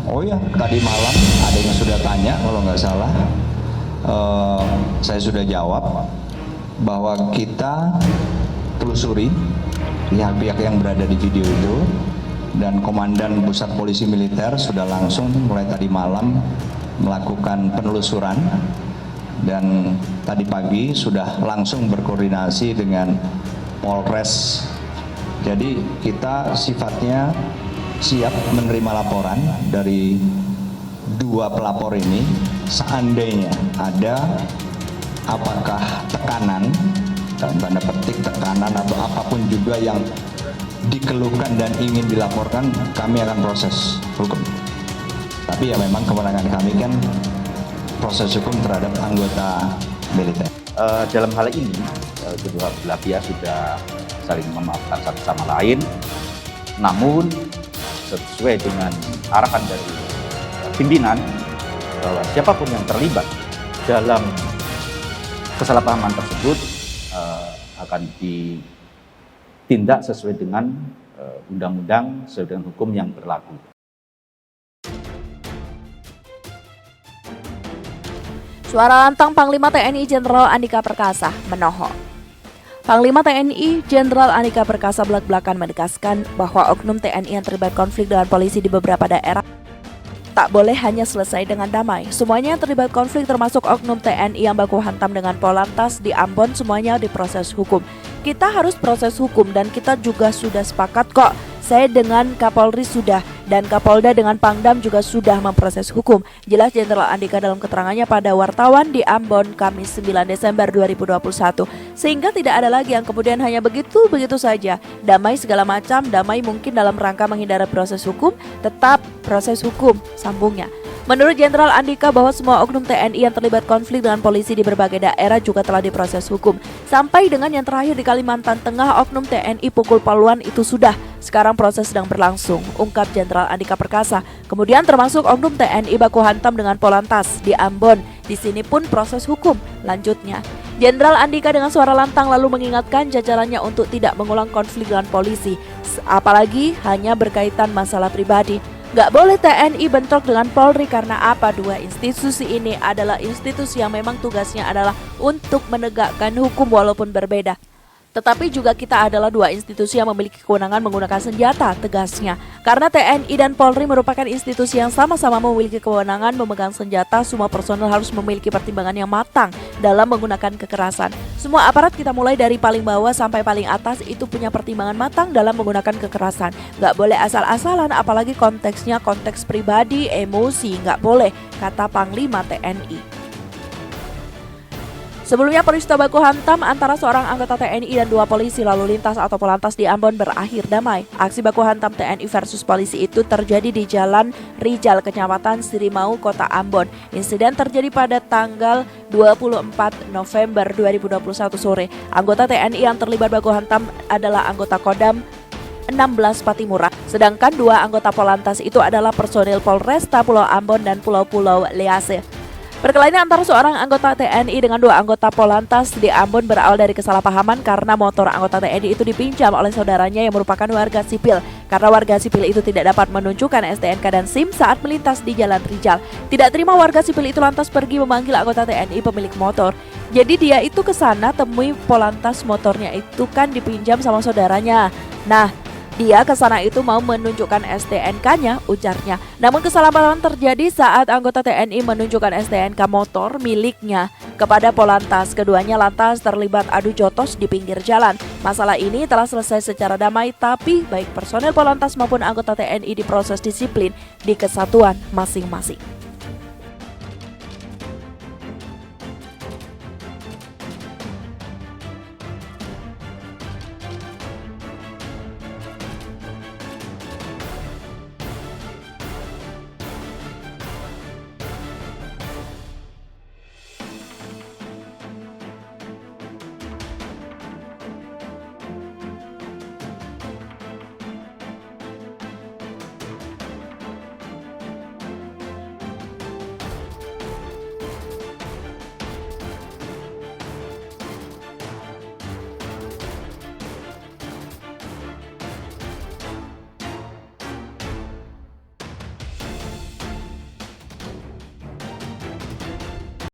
Oh ya, tadi malam ada yang sudah tanya kalau nggak salah, saya sudah jawab bahwa kita telusuri pihak-pihak yang berada di video itu, dan Komandan Pusat Polisi Militer sudah langsung mulai tadi malam melakukan penelusuran, dan tadi pagi sudah langsung berkoordinasi dengan Polres. Jadi kita sifatnya siap menerima laporan dari dua pelapor ini seandainya ada apakah tekanan, dalam tanda petik tekanan atau apapun juga yang dikeluhkan dan ingin dilaporkan, kami akan proses hukum. Tapi ya memang kewenangan kami kan proses hukum terhadap anggota militer. Dalam hal ini kedua belah pihak sudah saling memaafkan satu sama lain, namun sesuai dengan arahan dari pimpinan bahwa siapapun yang terlibat dalam kesalahpahaman tersebut akan ditindak sesuai dengan undang-undang, sesuai dengan hukum yang berlaku. Suara lantang Panglima TNI Jenderal Andika Perkasa menohok. Panglima TNI Jenderal Andika Perkasa belak-belakan menegaskan bahwa oknum TNI yang terlibat konflik dengan polisi di beberapa daerah tak boleh hanya selesai dengan damai. Semuanya yang terlibat konflik termasuk oknum TNI yang baku hantam dengan Polantas di Ambon, semuanya diproses hukum. Kita harus proses hukum dan kita juga sudah sepakat kok. Saya dengan Kapolri sudah, dan Kapolda dengan Pangdam juga sudah memproses hukum. Jelas Jenderal Andika dalam keterangannya pada wartawan di Ambon Kamis 9 Desember 2021. Sehingga tidak ada lagi yang kemudian hanya begitu saja. Damai segala macam, damai mungkin dalam rangka menghindari proses hukum, tetap proses hukum, sambungnya. Menurut Jenderal Andika bahwa semua oknum TNI yang terlibat konflik dengan polisi di berbagai daerah juga telah diproses hukum. Sampai dengan yang terakhir di Kalimantan Tengah, oknum TNI pukul paluan itu sudah. Sekarang proses sedang berlangsung, ungkap Jenderal Andika Perkasa. Kemudian termasuk oknum TNI baku hantam dengan Polantas di Ambon. Di sini pun proses hukum, lanjutnya. Jenderal Andika dengan suara lantang lalu mengingatkan jajarannya untuk tidak mengulang konflik dengan polisi, apalagi hanya berkaitan masalah pribadi. Gak boleh TNI bentrok dengan Polri karena apa? Dua institusi ini adalah institusi yang memang tugasnya adalah untuk menegakkan hukum walaupun berbeda. Tetapi juga kita adalah dua institusi yang memiliki kewenangan menggunakan senjata, tegasnya. Karena TNI dan Polri merupakan institusi yang sama-sama memiliki kewenangan memegang senjata, semua personel harus memiliki pertimbangan yang matang dalam menggunakan kekerasan. Semua aparat kita mulai dari paling bawah sampai paling atas itu punya pertimbangan matang dalam menggunakan kekerasan. Gak boleh asal-asalan, apalagi konteksnya konteks pribadi, emosi, gak boleh, kata Panglima TNI. Sebelumnya peristiwa baku hantam antara seorang anggota TNI dan dua polisi lalu lintas atau Polantas di Ambon berakhir damai. Aksi baku hantam TNI versus polisi itu terjadi di Jalan Rijal, Kecamatan Sirimau, Kota Ambon. Insiden terjadi pada tanggal 24 November 2021 sore. Anggota TNI yang terlibat baku hantam adalah anggota Kodam 16 Patimura. Sedangkan dua anggota Polantas itu adalah personil Polresta Pulau Ambon dan Pulau-Pulau Lease. Perkelahian antara seorang anggota TNI dengan dua anggota Polantas di Ambon berawal dari kesalahpahaman karena motor anggota TNI itu dipinjam oleh saudaranya yang merupakan warga sipil. Karena warga sipil itu tidak dapat menunjukkan STNK dan SIM saat melintas di Jalan Rijal. Tidak terima, warga sipil itu lantas pergi memanggil anggota TNI pemilik motor. Jadi dia itu ke sana temui Polantas, motornya itu kan dipinjam sama saudaranya. Nah, dia ke sana itu mau menunjukkan STNK-nya, ujarnya. Namun kesalahpahaman terjadi saat anggota TNI menunjukkan STNK motor miliknya kepada Polantas. Keduanya lantas terlibat adu jotos di pinggir jalan. Masalah ini telah selesai secara damai, tapi baik personel Polantas maupun anggota TNI diproses disiplin di kesatuan masing-masing.